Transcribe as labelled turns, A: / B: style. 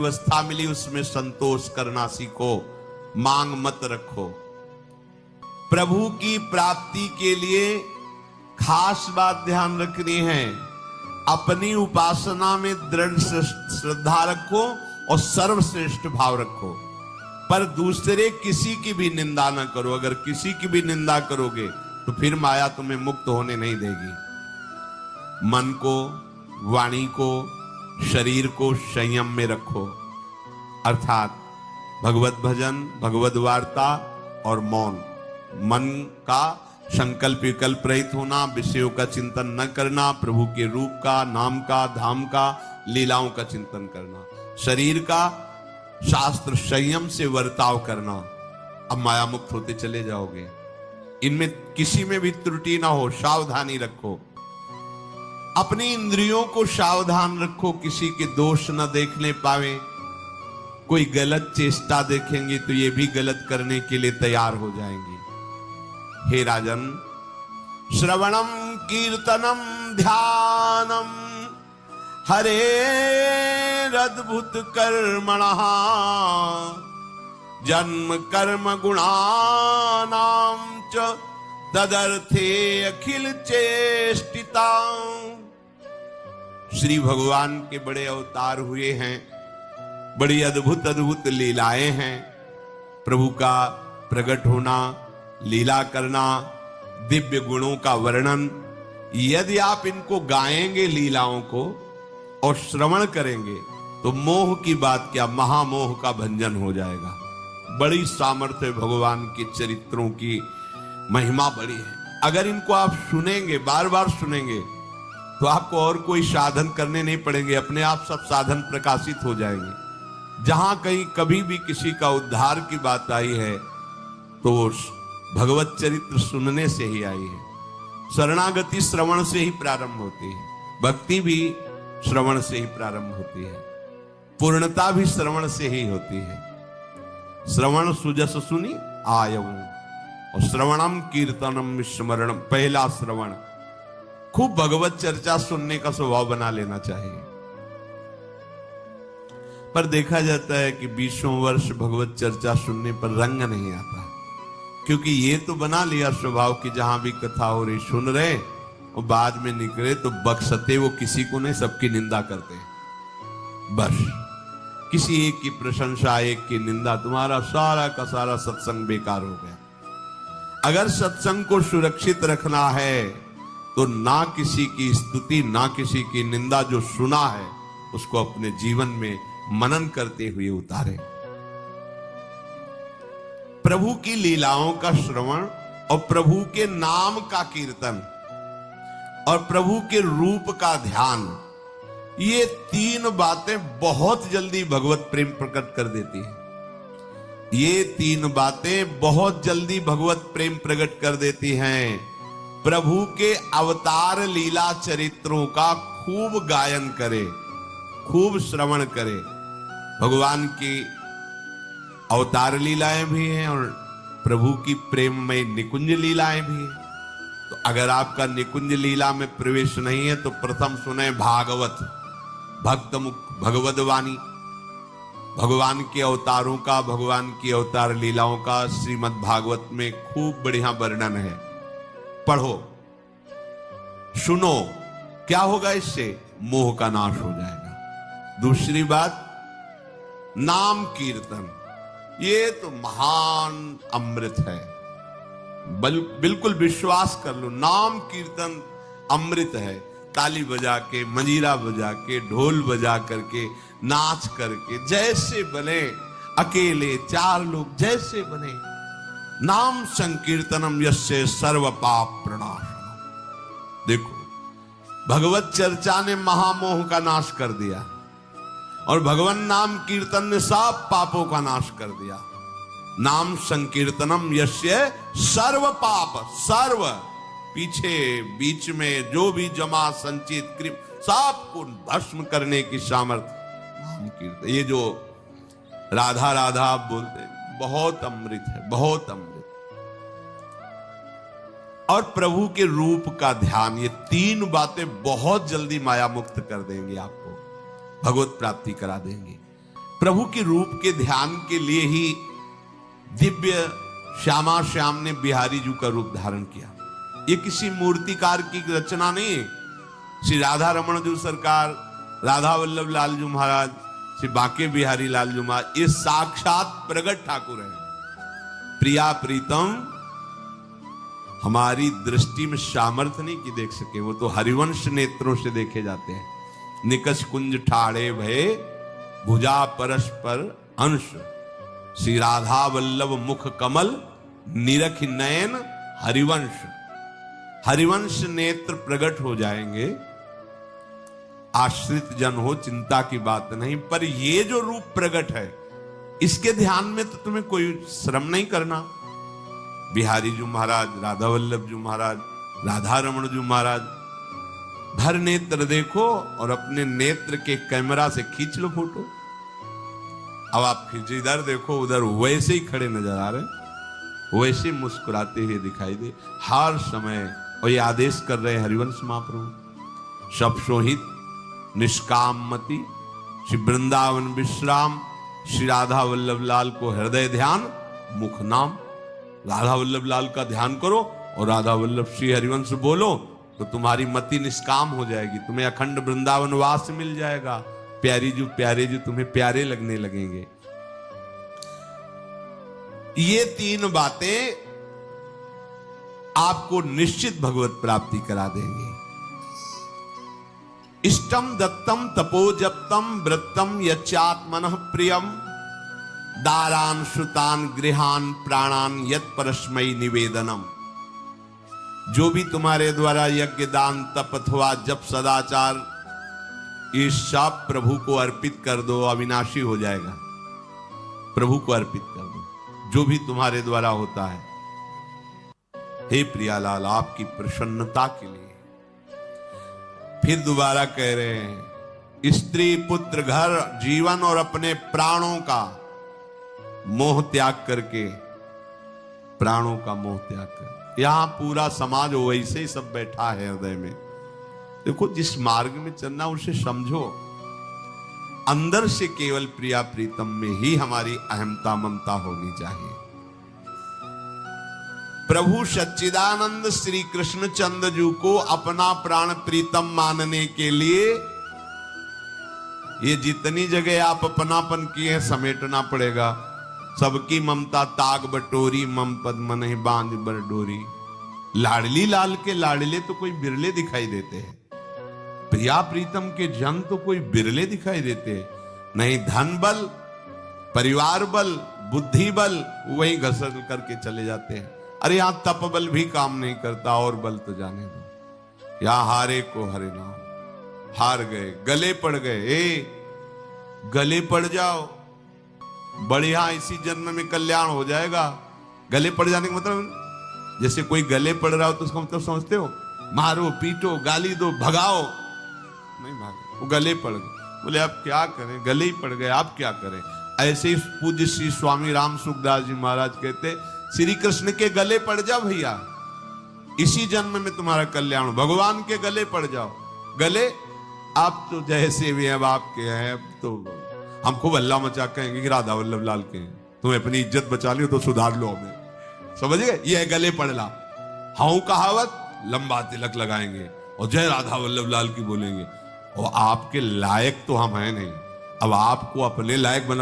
A: व्यवस्था मिली उसमें संतोष करना सीखो, मांग मत रखो। प्रभु की प्राप्ति के लिए खास बात ध्यान रखनी है, अपनी उपासना में दृढ़ श्रद्धा रखो और सर्वश्रेष्ठ भाव रखो, पर दूसरे किसी की भी निंदा न करो। अगर किसी की भी निंदा करोगे तो फिर माया तुम्हें मुक्त होने नहीं देगी। मन को, वाणी को, शरीर को संयम में रखो, अर्थात भगवत भजन, भगवत वार्ता और मौन। मन का संकल्प विकल्प रहित होना, विषयों का चिंतन न करना, प्रभु के रूप का, नाम का, धाम का, लीलाओं का चिंतन करना। शरीर का शास्त्र संयम से वर्ताव करना। अब माया मुक्त होते चले जाओगे। इनमें किसी में भी त्रुटि ना हो, सावधानी रखो। अपनी इंद्रियों को सावधान रखो, किसी के दोष न देखने पावे। कोई गलत चेष्टा देखेंगे तो ये भी गलत करने के लिए तैयार हो जाएंगे। हे राजन, श्रवणम कीर्तनम ध्यानम हरेरद्भुत कर्मणः जन्म कर्म गुणानां च तदर्थे अखिल चेष्टिता। श्री भगवान के बड़े अवतार हुए हैं, बड़ी अद्भुत अद्भुत लीलाएं हैं। प्रभु का प्रकट होना, लीला करना, दिव्य गुणों का वर्णन। यदि आप इनको गाएंगे लीलाओं को और श्रवण करेंगे तो मोह की बात क्या, महामोह का भंजन हो जाएगा। बड़ी सामर्थ्य भगवान के चरित्रों की, महिमा बड़ी है। अगर इनको आप सुनेंगे, बार बार सुनेंगे, तो आपको और कोई साधन करने नहीं पड़ेंगे, अपने आप सब साधन प्रकाशित हो जाएंगे। जहां कहीं कभी भी किसी का उद्धार की बात आई है तो भगवत चरित्र सुनने से ही आई है। शरणागति श्रवण से ही प्रारंभ होती है, भक्ति भी श्रवण से ही प्रारंभ होती है, पूर्णता भी श्रवण से ही होती है। श्रवण सुजस सुनी आयऊ और श्रवणम कीर्तनम स्मरणम। पहला श्रवण, खूब भगवत चर्चा सुनने का स्वभाव बना लेना चाहिए। पर देखा जाता है कि 20 वर्ष भगवत चर्चा सुनने पर रंग नहीं आता, क्योंकि ये तो बना लिया स्वभाव कि जहां भी कथा हो रही सुन रहे और बाद में निकले तो बख्शते वो किसी को नहीं, सबकी निंदा करते हैं। बस किसी एक की प्रशंसा, एक की निंदा, तुम्हारा सारा का सारा सत्संग बेकार हो गया। अगर सत्संग को सुरक्षित रखना है तो ना किसी की स्तुति, ना किसी की निंदा, जो सुना है उसको अपने जीवन में मनन करते हुए उतारे। प्रभु की लीलाओं का श्रवण और प्रभु के नाम का कीर्तन और प्रभु के रूप का ध्यान, ये 3 बातें बहुत जल्दी भगवत प्रेम प्रकट कर देती है। ये 3 बातें बहुत जल्दी भगवत प्रेम प्रकट कर देती हैं। प्रभु के अवतार लीला चरित्रों का खूब गायन करे, खूब श्रवण करे। भगवान की अवतार लीलाएं भी हैं और प्रभु की प्रेममय निकुंज लीलाएं भी हैं। तो अगर आपका निकुंज लीला में प्रवेश नहीं है तो प्रथम सुने भागवत, भक्त मुख भगवद वाणी। भगवान के अवतारों का, भगवान की अवतार लीलाओं का श्रीमद् भागवत में खूब बढ़िया वर्णन है। पढ़ो, सुनो, क्या होगा इससे? मोह का नाश हो जाएगा। दूसरी बात, नाम कीर्तन, ये तो महान अमृत है। बिल्कुल विश्वास कर लो, नाम कीर्तन अमृत है। ताली बजा के, मंजीरा बजा के, ढोल बजा करके, नाच करके, जैसे बने, अकेले 4 लोग जैसे बने, नाम संकीर्तनम यस्य सर्व पाप प्रणाशनम। देखो, भगवत चर्चा ने महामोह का नाश कर दिया और भगवान नाम कीर्तन ने सब पापों का नाश कर दिया। नाम संकीर्तनम यस्य सर्व पाप, सर्व पीछे बीच में जो भी जमा संचित कृप सबको भस्म करने की सामर्थ्य नाम कीर्तन। ये जो राधा राधा आप बोलते हैं, बहुत अमृत है, बहुत अमृत। और प्रभु के रूप का ध्यान, ये 3 बातें बहुत जल्दी माया मुक्त कर देंगे, आपको भगवत प्राप्ति करा देंगे। प्रभु के रूप के ध्यान के लिए ही दिव्य श्यामा श्याम ने बिहारी जी का रूप धारण किया। ये किसी मूर्तिकार की रचना नहीं है। श्री राधा रमण जी सरकार, राधा वल्लभ लाल जी महाराज, श्री बांके बिहारी लाल जी महाराज, ये साक्षात प्रगट ठाकुर है। प्रिया प्रीतम हमारी दृष्टि में सामर्थ्य नहीं कि देख सके, वो तो हरिवंश नेत्रों से देखे जाते हैं। निकष कुंज ठाड़े भये भुजा परस्पर अंश, श्री राधा वल्लभ मुख कमल निरख नयन हरिवंश। हरिवंश नेत्र प्रकट हो जाएंगे, आश्रित जन हो चिंता की बात नहीं। पर ये जो रूप प्रकट है, इसके ध्यान में तो तुम्हें कोई श्रम नहीं करना। बिहारी जी महाराज, राधा वल्लभ जी महाराज, राधा रमण जी महाराज, भर नेत्र देखो और अपने नेत्र के कैमरा से खींच लो फोटो। अब आप फिर इधर देखो, उधर वैसे ही खड़े नजर आ रहे, वैसे मुस्कुराते हुए दिखाई दे हर समय। और ये आदेश कर रहे हरिवंश महाप्रभु, सब सोहित निष्कामति श्री वृंदावन विश्राम, श्री राधा वल्लभ लाल को हृदय ध्यान मुख नाम। राधा वल्लभ लाल का ध्यान करो और राधा वल्लभ श्री हरिवंश बोलो तो तुम्हारी मति निष्काम हो जाएगी, तुम्हें अखंड वृंदावन वास मिल जाएगा। प्यारे जो तुम्हें प्यारे लगने लगेंगे। ये तीन बातें आपको निश्चित भगवत प्राप्ति करा देंगे। इष्टम दत्तम तपोजप्तम वृत्तम यच्चात्मनः प्रियम, दारान श्रुतान गृहान प्राणान यत परस्मयी निवेदनम। जो भी तुम्हारे द्वारा यज्ञ दान तप अथवा जप सदाचार, ये सब प्रभु को अर्पित कर दो, अविनाशी हो जाएगा। प्रभु को अर्पित कर दो जो भी तुम्हारे द्वारा होता है। हे प्रियालाल, आपकी प्रसन्नता के लिए फिर दोबारा कह रहे हैं, स्त्री पुत्र घर जीवन और अपने प्राणों का मोह त्याग करके, प्राणों का मोह त्याग कर। यहां पूरा समाज वैसे ही सब बैठा है हृदय में। देखो, जिस मार्ग में चलना उसे समझो। अंदर से केवल प्रिया प्रीतम में ही हमारी अहमता ममता होनी चाहिए। प्रभु सच्चिदानंद श्री कृष्ण चंद्र जी को अपना प्राण प्रीतम मानने के लिए ये जितनी जगह आप अपनापन किए हैं समेटना पड़ेगा। सबकी ममता ताग बटोरी, मम पद मन ही बांध बर डोरी। लाडली लाल के लाडले तो कोई बिरले दिखाई देते हैं, प्रिया प्रीतम के जन तो कोई बिरले दिखाई देते हैं। नहीं धन बल, परिवार बल, बुद्धि बल, वही घसर करके चले जाते हैं। अरे यहां तप बल भी काम नहीं करता, और बल तो जाने दो। यहां हारे को हरे नाम, हार गए, गले पड़ गए। गले पड़ जाओ, बढ़िया, इसी जन्म में कल्याण हो जाएगा। गले पड़ जाने का मतलब, जैसे कोई गले पड़ रहा हो तो उसका मतलब समझते हो, मारो पीटो गाली दो भगाओ, नहीं भागे, वो गले पड़ गए। बोले आप क्या करें, गले ही पड़ गए, आप क्या करें। ऐसे ही पूज्य श्री स्वामी राम सुखदास जी महाराज कहते, श्री कृष्ण के गले पड़ जाओ भैया, इसी जन्म में तुम्हारा कल्याण। भगवान के गले पड़ जाओ। गले आप तो जैसे भी हैं आपके हैं, तो हम खूब अल्लाह मचा कहेंगे कि राधा वल्लभ लाल के हैं, तुम्हें अपनी इज्जत बचा लियो तो सुधार लो हमें, समझ गए। ये है गले पड़ला। हाउ कहावत, लंबा तिलक लगाएंगे और जय राधा वल्लभ लाल की बोलेंगे, और आपके लायक तो हम हैं नहीं। अब आपको अपने लायक बना